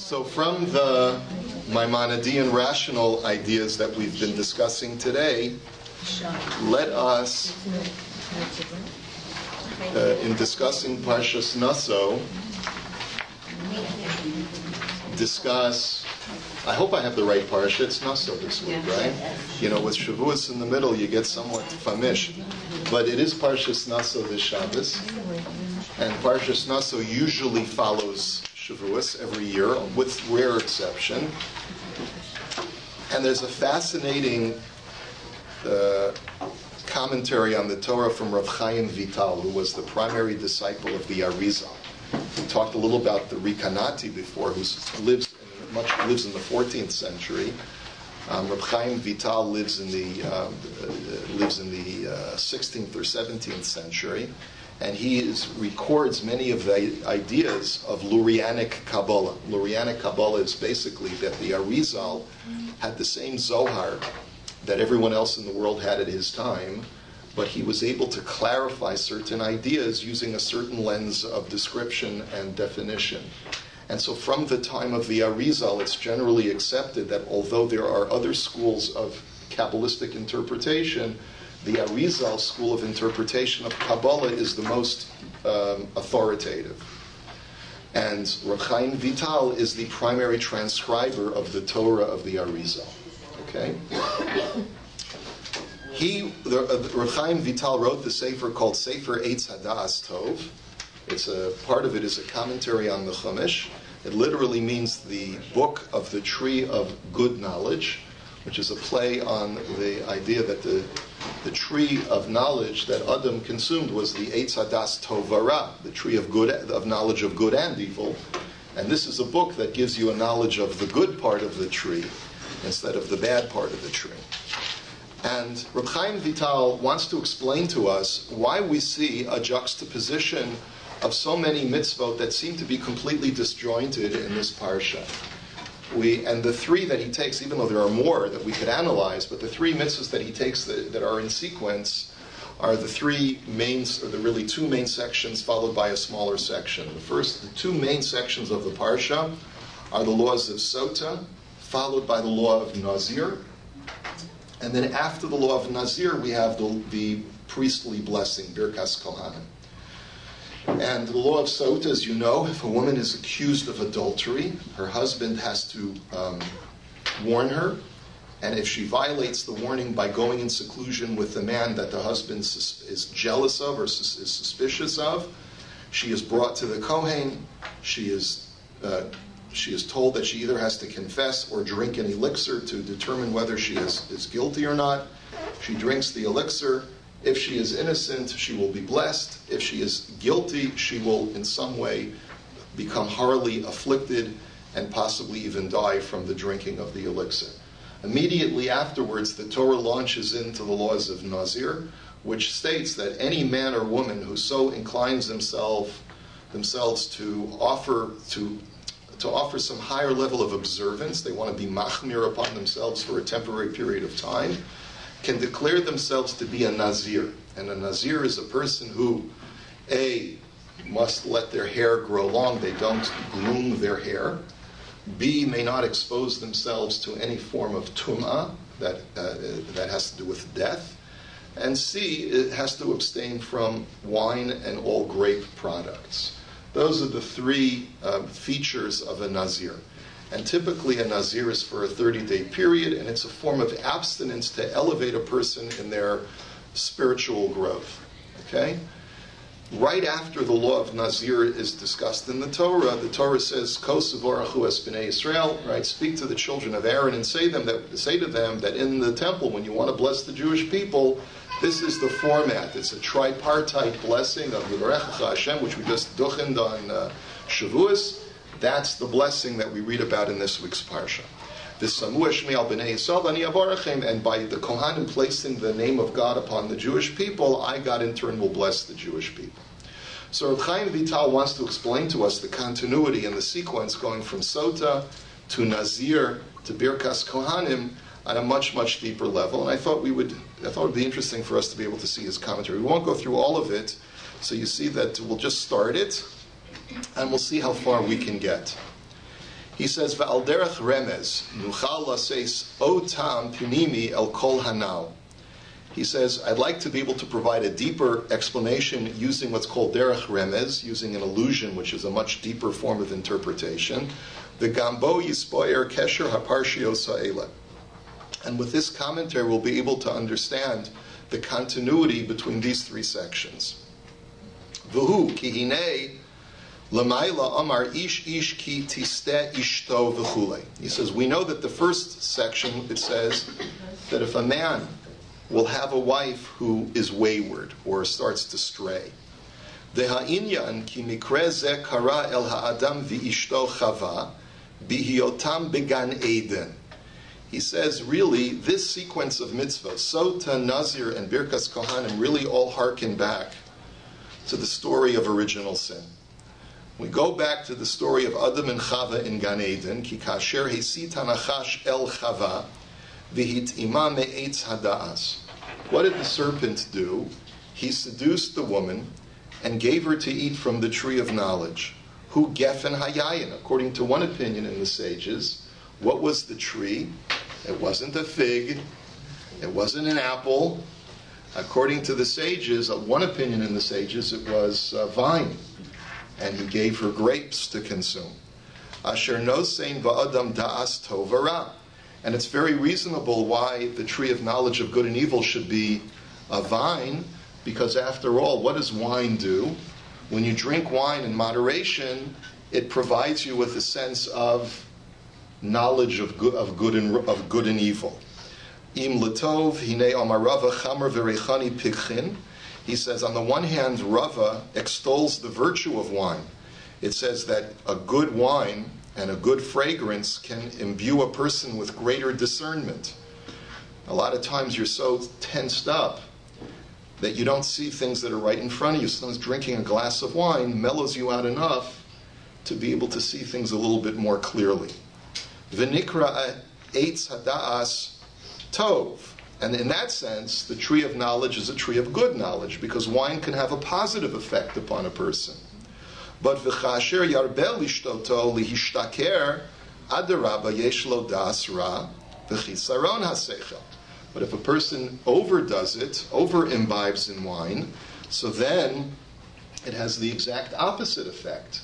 So from the Maimonidean rational ideas that we've been discussing today, let us, in discussing Parshas Naso, discuss, I hope I have the right parsha, it's Naso this week, right? You know, with Shavuos in the middle, you get somewhat famished. But it is Parshas Naso this Shabbos, and Parshas Naso usually follows Shavuos every year, with rare exception. And there's a fascinating commentary on the Torah from Rav Chaim Vital, who was the primary disciple of the Arizal. We talked a little about the Rekanati before, who lives in the 14th century. Rav Chaim Vital lives in the 16th or 17th century, and he records many of the ideas of Lurianic Kabbalah. Lurianic Kabbalah is basically that the Arizal had the same Zohar that everyone else in the world had at his time, but he was able to clarify certain ideas using a certain lens of description and definition. And so from the time of the Arizal, it's generally accepted that although there are other schools of Kabbalistic interpretation, the Arizal school of interpretation of Kabbalah is the most authoritative. And Rav Chaim Vital is the primary transcriber of the Torah of the Arizal. Okay? Rav Chaim Vital wrote the sefer called Sefer Eitz Hadas Tov. Part of it is a commentary on the Chumash. It literally means the book of the tree of good knowledge, which is a play on the idea that the tree of knowledge that Adam consumed was the Eitz Hadas Tov Vara, the tree of knowledge of good and evil. And this is a book that gives you a knowledge of the good part of the tree instead of the bad part of the tree. And Reb Chaim Vital wants to explain to us why we see a juxtaposition of so many mitzvot that seem to be completely disjointed in this parsha. And the three that he takes, even though there are more that we could analyze, but the three mitzvahs that he takes that are in sequence are the really two main sections followed by a smaller section. The two main sections of the parsha are the laws of Sotah, followed by the law of Nazir. And then after the law of Nazir, we have the priestly blessing, Birkas Kohanim. And the law of Sotah, as you know, if a woman is accused of adultery, her husband has to warn her. And if she violates the warning by going in seclusion with the man that the husband is jealous of or is suspicious of, she is brought to the Kohen. She is told that she either has to confess or drink an elixir to determine whether she is guilty or not. She drinks the elixir. If she is innocent, she will be blessed. If she is guilty, she will in some way become horribly afflicted and possibly even die from the drinking of the elixir. Immediately afterwards, the Torah launches into the laws of Nazir, which states that any man or woman who so inclines themselves to offer some higher level of observance, they want to be machmir upon themselves for a temporary period of time, can declare themselves to be a Nazir. And a Nazir is a person who, A, must let their hair grow long, they don't groom their hair. B, may not expose themselves to any form of tum'ah that has to do with death. And C, it has to abstain from wine and all grape products. Those are the three features of a Nazir. And typically a Nazir is for a 30-day period, and it's a form of abstinence to elevate a person in their spiritual growth. Okay? Right after the law of Nazir is discussed in the Torah says, Kos v'orachu es b'nei Yisrael, right? Speak to the children of Aaron and say to them that in the temple, when you want to bless the Jewish people, this is the format. It's a tripartite blessing of Yivarechecha Hashem, which we just duchened on Shavuos. That's the blessing that we read about in this week's parsha. And by the Kohanim placing the name of God upon the Jewish people, God in turn will bless the Jewish people. So Rav Chaim Vital wants to explain to us the continuity and the sequence going from Sotah to Nazir to Birkas Kohanim on a much, much deeper level. And I thought it would be interesting for us to be able to see his commentary. We won't go through all of it, so you see that we'll just start it, and we'll see how far we can get. He says, "Va'al derech remez nuchal laseis o tam pinimi el kol hanal." He says, I'd like to be able to provide a deeper explanation using what's called derech remez, using an allusion, which is a much deeper form of interpretation. The gambo yispoyer kesher haparshios ha'ela. And with this commentary, we'll be able to understand the continuity between these three sections. V'hu ki hinei l'mayla amar ish ki tiste ishto v'chulei. He says, we know that the first section, it says that if a man will have a wife who is wayward or starts to stray, V'ha'inyan ki mikre ze kara el ha'adam v'ishto chava bihiotam began Eden. He says, really, this sequence of mitzvahs, Sotah, Nazir, and Birkas Kohanim, really all harken back to the story of original sin. We go back to the story of Adam and Chava in Gan Eden, ki kasher hesit hanachash el Chava, v'hit ima me'etz hada'as. What did the serpent do? He seduced the woman and gave her to eat from the tree of knowledge. Hu gefen hayayin. According to one opinion in the sages, what was the tree? It wasn't a fig. It wasn't an apple. According to the sages, one opinion in the sages, it was a vine. And he gave her grapes to consume. Asher nosein va'adam da'as tov v'ra. And it's very reasonable why the tree of knowledge of good and evil should be a vine, because after all, what does wine do? When you drink wine in moderation, it provides you with a sense of knowledge of good and evil. Im letov hine amar Rava chamer v'reichani pikchin. He says, on the one hand, Rava extols the virtue of wine. It says that a good wine and a good fragrance can imbue a person with greater discernment. A lot of times you're so tensed up that you don't see things that are right in front of you. Sometimes drinking a glass of wine mellows you out enough to be able to see things a little bit more clearly. V'nikra eitz hada'as tov. And in that sense, the tree of knowledge is a tree of good knowledge, because wine can have a positive effect upon a person. But v'chasher yarbel ishtoto lihishtaker adarabba yesh lo das ra v'chisaron hasechel. But if a person overdoes it, over-imbibes in wine, so then it has the exact opposite effect.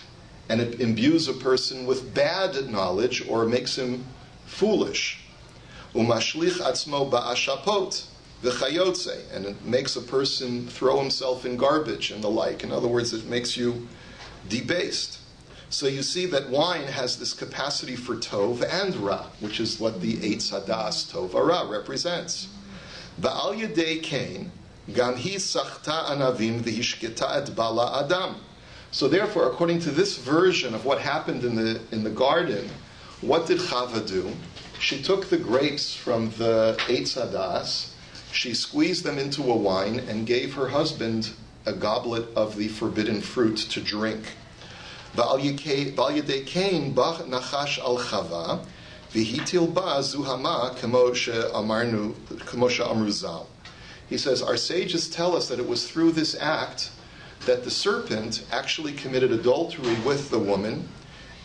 And it imbues a person with bad knowledge or makes him foolish. Umashlich atzmo ba'ashapot v'chayotze. And it makes a person throw himself in garbage and the like. In other words, it makes you debased. So you see that wine has this capacity for tov and ra, which is what the eitz hadas tov ra represents. Ba'al yedei kain gam hi sachta anavim v'hishketa et bala adam. So therefore, according to this version of what happened in the garden, what did Chava do? She took the grapes from the eitz hadas, she squeezed them into a wine, and gave her husband a goblet of the forbidden fruit to drink. Ba'al yedei kain bach nachash al Chava v'hitil ba zuhama kamo she'amru zal. He says, our sages tell us that it was through this act that the serpent actually committed adultery with the woman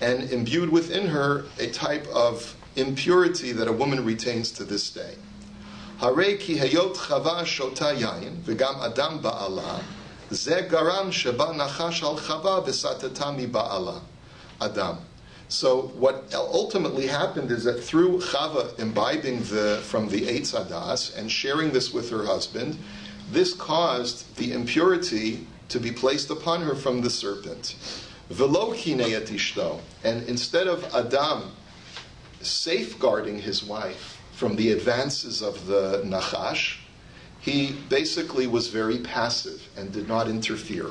and imbued within her a type of impurity that a woman retains to this day. Hare ki hayot Chava shota yayin v'gam adam ba'ala ze garam sheba nachash al Chava v'satata mi ba'ala adam. So what ultimately happened is that through Chava imbibing from the eitz hadas and sharing this with her husband, this caused the impurity to be placed upon her from the serpent. V'lo kineyat ishto. And instead of Adam safeguarding his wife from the advances of the nachash, he basically was very passive and did not interfere.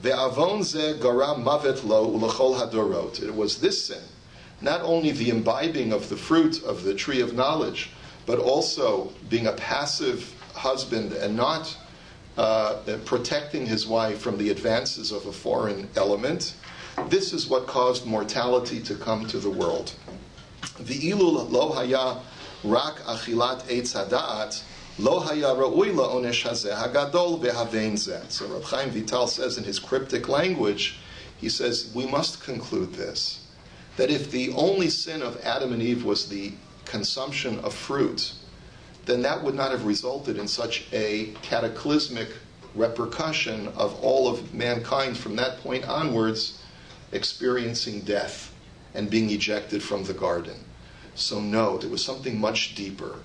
Ve'avon ze garam mavet lo ulechol hadorot. It was this sin, not only the imbibing of the fruit of the tree of knowledge, but also being a passive husband and not protecting his wife from the advances of a foreign element. This is what caused mortality to come to the world. V'ilul lo haya rak achilat eitz hada'at lo haya ra'ui la'onesh hazeh hagadol ve'havein zeh. So Reb Chaim Vital says in his cryptic language, he says, we must conclude this, that if the only sin of Adam and Eve was the consumption of fruit, then that would not have resulted in such a cataclysmic repercussion of all of mankind from that point onwards experiencing death and being ejected from the garden. So no, there was something much deeper.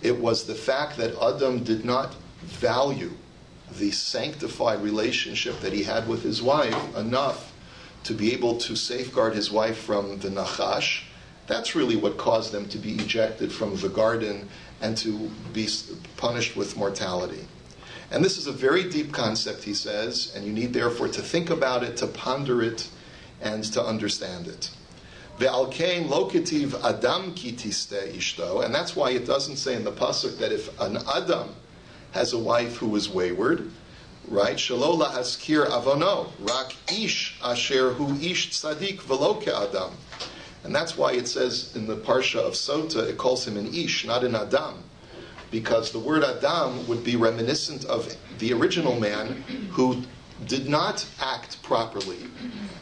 It was the fact that Adam did not value the sanctified relationship that he had with his wife enough to be able to safeguard his wife from the Nachash. That's really what caused them to be ejected from the garden and to be punished with mortality. And this is a very deep concept, he says, and you need therefore to think about it, to ponder it, and to understand it. Ve'al kein lo ketiv adam ki tiste ishto, and that's why it doesn't say in the pasuk that if an Adam has a wife who is wayward, right? Shelo lahaskir avono, rak ish asher hu ish tzadik velo ke'adam. And that's why it says in the parsha of Sotah, it calls him an ish, not an Adam, because the word Adam would be reminiscent of the original man who did not act properly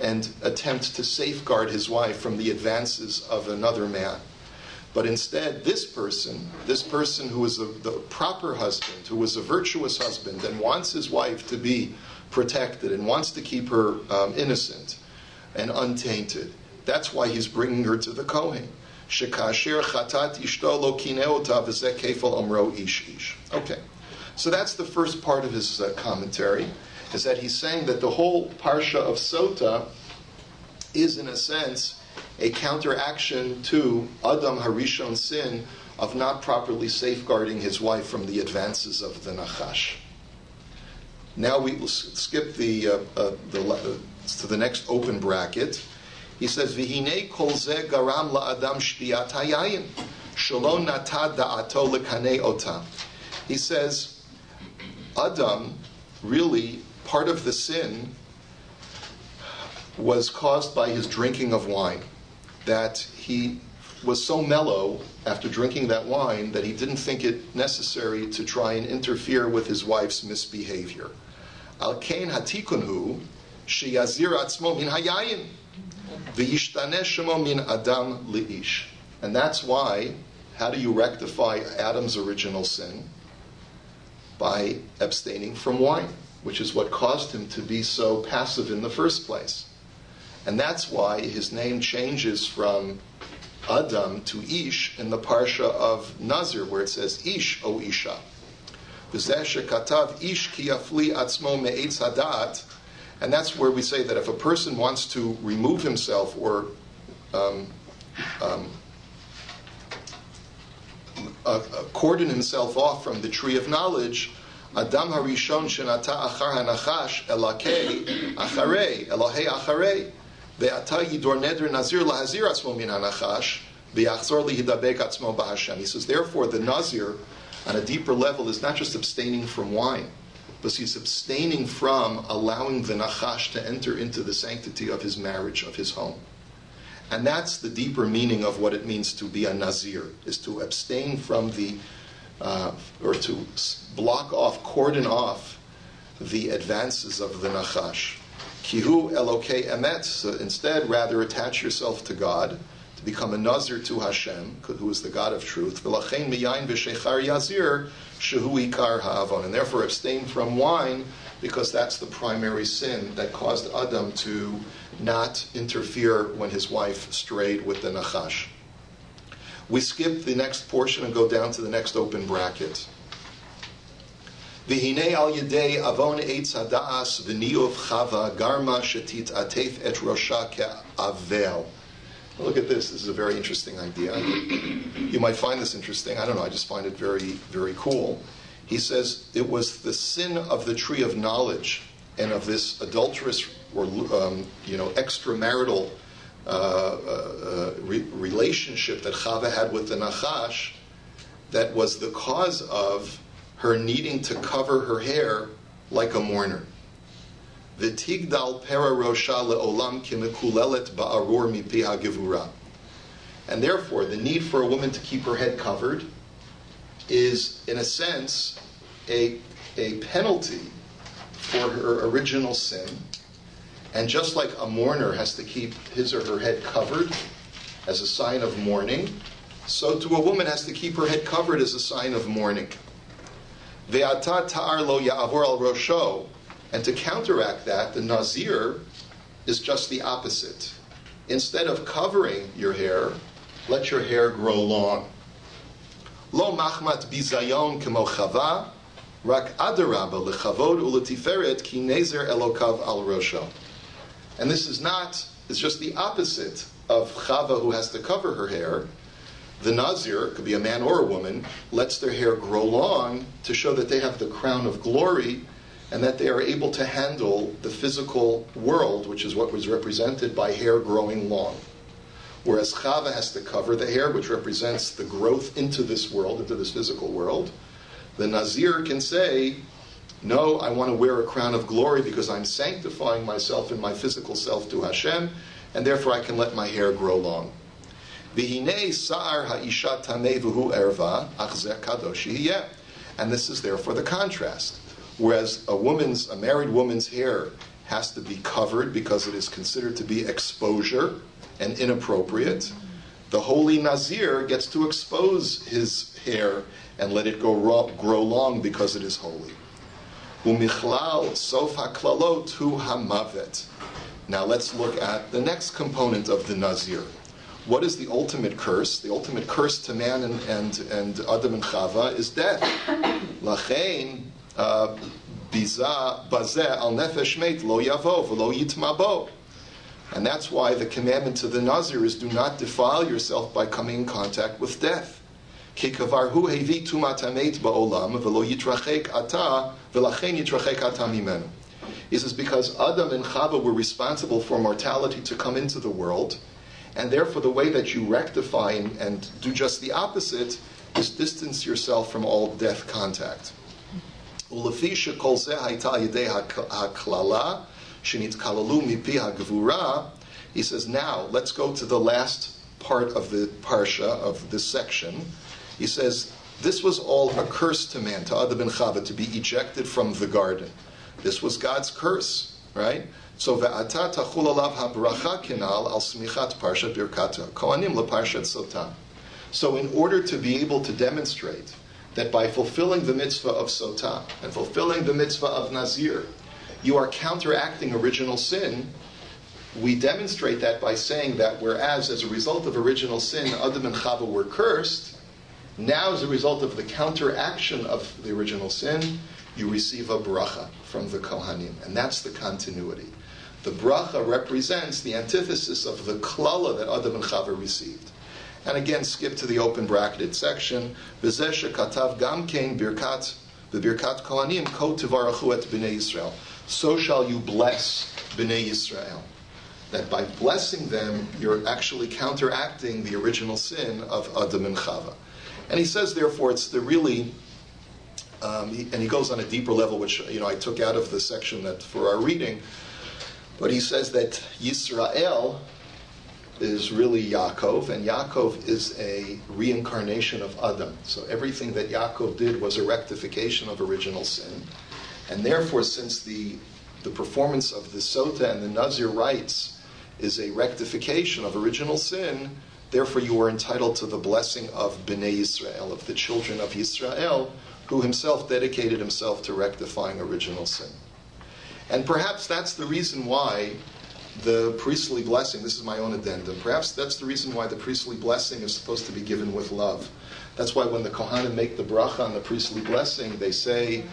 and attempt to safeguard his wife from the advances of another man. But instead, this person who is the proper husband, who is a virtuous husband and wants his wife to be protected and wants to keep her innocent and untainted, that's why he's bringing her to the Kohen. Shekasher chatat ishto lo kineota v'zeh kefal omro ish ish. Okay, so that's the first part of his commentary, is that he's saying that the whole parsha of Sotah is, in a sense, a counteraction to Adam Harishon's sin of not properly safeguarding his wife from the advances of the Nachash. Now we will skip to the next open bracket. He says, "V'hinei kol zeh garam la'adam shtiyat hayayin, shelo nata da'ato lekanei ota." He says, Adam, really, part of the sin was caused by his drinking of wine. That he was so mellow after drinking that wine that he didn't think it necessary to try and interfere with his wife's misbehavior. Al kein hatikunhu sheyazir atzmo min hayayin v'yishtaneh shemo min adam li'ish. And that's why, how do you rectify Adam's original sin? By abstaining from wine, which is what caused him to be so passive in the first place. And that's why his name changes from Adam to Ish in the parsha of Nazir, where it says Ish, O Isha. V'zeh shekatav Ish ki yafli atzmo me'etz hadat. And that's where we say that if a person wants to remove himself or cordon himself off from the tree of knowledge, Adam harishon shenata achar hanachash elakei acharei, Elohei acharei. Ve'ata yidor neder nazir lahazir atzmo min hanachash ve'achzor lihidabek atzmo b'Hashem. He says, therefore, the Nazir, on a deeper level, is not just abstaining from wine, but he's abstaining from allowing the Nachash to enter into the sanctity of his marriage, of his home. And that's the deeper meaning of what it means to be a Nazir, is to abstain from or to block off, cordon off the advances of the Nachash. Kihu Elokei Emet, so instead rather attach yourself to God, to become a Nazir to Hashem, who is the God of truth. V'lachein miyayin v'shechar yazir shehu ikar ha'avon, and therefore abstain from wine, because that's the primary sin that caused Adam to not interfere when his wife strayed with the Nachash. We skip the next portion and go down to the next open bracket. V'hinei al yedei avon eitz hadaas v'niyuv chava garma shetit atef et rosha ke'avel. Look at this. This is a very interesting idea. You might find this interesting. I don't know. I just find it very, very cool. He says it was the sin of the tree of knowledge and of this adulterous or extramarital relationship that Chava had with the Nachash that was the cause of her needing to cover her hair like a mourner. V'tigdal pera rosha le'olam kimekulelet ba'arur mipi ha'gevura. And therefore, the need for a woman to keep her head covered is, in a sense, a penalty for her original sin. And just like a mourner has to keep his or her head covered as a sign of mourning, so too a woman has to keep her head covered as a sign of mourning. Ve'ata ta'ar lo ya'avor al rosho. And to counteract that, the Nazir is just the opposite. Instead of covering your hair, let your hair grow long. Lo machmat bizayon kemo chava, rak adarabba lechavod uletiferet ki nezer elokav al rosho. And this is not, it's just the opposite of Chava, who has to cover her hair. The Nazir, could be a man or a woman, lets their hair grow long to show that they have the crown of glory and that they are able to handle the physical world, which is what was represented by hair growing long. Whereas Chava has to cover the hair, which represents the growth into this world, into this physical world. The Nazir can say, no, I want to wear a crown of glory because I'm sanctifying myself and my physical self to Hashem, and therefore I can let my hair grow long. V'hinei sa'ar ha'isha tameh v'hu erva, achzer kadosh yiheh. And this is therefore the contrast. Whereas a married woman's hair has to be covered because it is considered to be exposure and inappropriate, the holy Nazir gets to expose his hair and let it grow long because it is holy. Umichlal sof haklalot hu hamavet. Now let's look at the next component of the Nazir. What is the ultimate curse? The ultimate curse to man and Adam and Chava is death. Lachein biza bazeh al nefesh meit lo yavo v'lo yitmabo. And that's why the commandment to the Nazir is do not defile yourself by coming in contact with death. He says, because Adam and Chava were responsible for mortality to come into the world, and therefore the way that you rectify and do just the opposite is distance yourself from all death contact. He says, now let's go to the last part of the parsha, of this section. He says, this was all a curse to man, to Adam and Chava, to be ejected from the garden. This was God's curse, right? So, ve'ata tachul alav habracha kinal al smichat parshat birkat kohanim leparshat Sotah. So, in order to be able to demonstrate that by fulfilling the mitzvah of Sotah and fulfilling the mitzvah of Nazir, you are counteracting original sin, we demonstrate that by saying that whereas as a result of original sin, Adam and Chava were cursed, now as a result of the counteraction of the original sin, you receive a bracha from the Kohanim. And that's the continuity. The bracha represents the antithesis of the klala that Adam and Chava received. And again, skip to the open bracketed section. V'zeh shekatav gam kein birkat v'birkat kohanim ko tivarachu et b'nei Yisrael. So shall you bless b'nei Yisrael. That by blessing them, you're actually counteracting the original sin of Adam and Chava. And he says, therefore, it's the really, and he goes on a deeper level, which I took out of the section that for our reading, but he says that Yisrael is really Yaakov, and Yaakov is a reincarnation of Adam. So everything that Yaakov did was a rectification of original sin. And therefore, since the performance of the Sotah and the Nazir rites is a rectification of original sin, therefore you are entitled to the blessing of Bnei Yisrael, of the children of Yisrael, who himself dedicated himself to rectifying original sin. And perhaps that's the reason why the priestly blessing, this is my own addendum, perhaps that's the reason why the priestly blessing is supposed to be given with love. That's why when the Kohanim make the bracha on the priestly blessing, they say,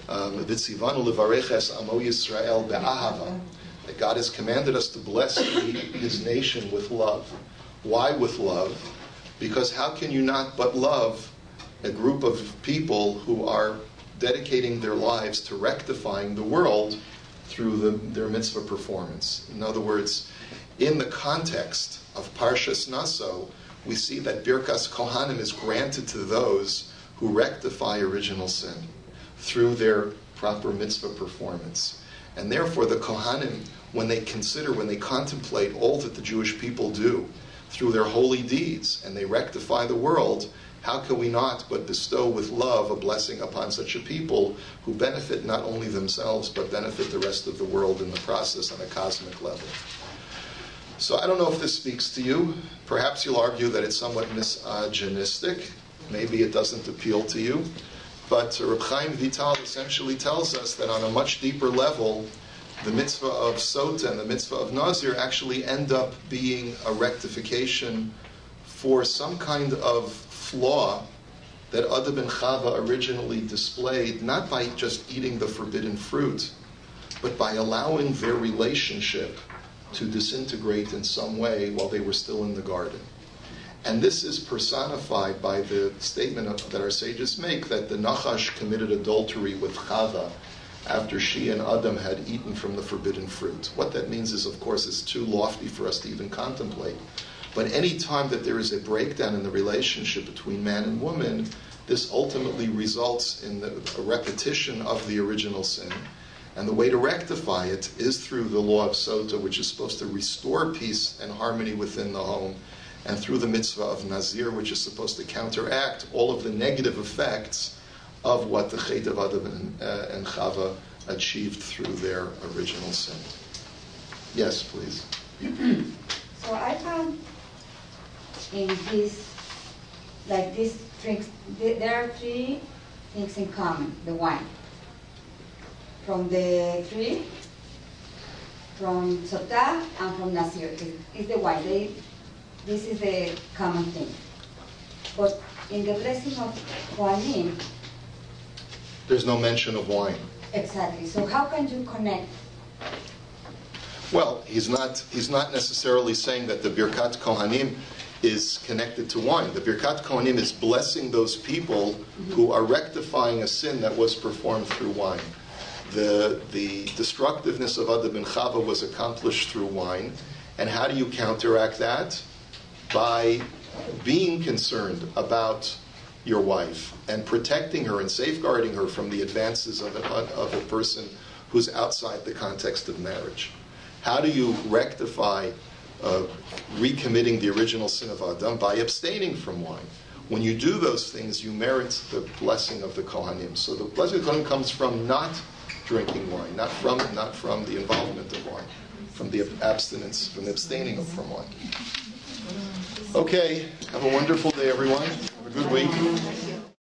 V'tzivanu levareches amo Yisrael be'ahava. That God has commanded us to bless His nation with love. Why with love? Because how can you not but love a group of people who are dedicating their lives to rectifying the world through their mitzvah performance? In other words, in the context of Parshas Naso, we see that Birkas Kohanim is granted to those who rectify original sin through their proper mitzvah performance. And therefore the Kohanim, when they contemplate all that the Jewish people do through their holy deeds, and they rectify the world, how can we not but bestow with love a blessing upon such a people who benefit not only themselves, but benefit the rest of the world in the process on a cosmic level? So I don't know if this speaks to you. Perhaps you'll argue that it's somewhat misogynistic. Maybe it doesn't appeal to you. But Reb Chaim Vital essentially tells us that on a much deeper level, the mitzvah of Sotah and the mitzvah of Nazir actually end up being a rectification for some kind of flaw that Adam and Chava originally displayed, not by just eating the forbidden fruit, but by allowing their relationship to disintegrate in some way while they were still in the garden. And this is personified by the statement that our sages make, that the Nachash committed adultery with Chava after she and Adam had eaten from the forbidden fruit. What that means is, of course, it's too lofty for us to even contemplate. But any time that there is a breakdown in the relationship between man and woman, this ultimately results in a repetition of the original sin. And the way to rectify it is through the law of Sotah, which is supposed to restore peace and harmony within the home, and through the mitzvah of Nazir, which is supposed to counteract all of the negative effects of what the Chet of Adam and Chava achieved through their original sin. Yes, please. So I found in this, like these drinks, there are three things in common. The wine. From the tree, from Sotah, and from Nazir. It's the wine. This is the common thing. But in the blessing of Kohanim, there's no mention of wine. Exactly. So how can you connect? Well, he's not necessarily saying that the Birkat Kohanim is connected to wine. The Birkat Kohanim is blessing those people who are rectifying a sin that was performed through wine. The destructiveness of Adam and Chava was accomplished through wine. And how do you counteract that? By being concerned about your wife and protecting her and safeguarding her from the advances of a person who's outside the context of marriage. How do you rectify recommitting the original sin of Adam? By abstaining from wine. When you do those things, you merit the blessing of the Kohanim. So the blessing of the Kohanim comes from not drinking wine, not from the involvement of wine, from the abstinence, from the abstaining from wine. Okay, have a wonderful day, everyone. Have a good week.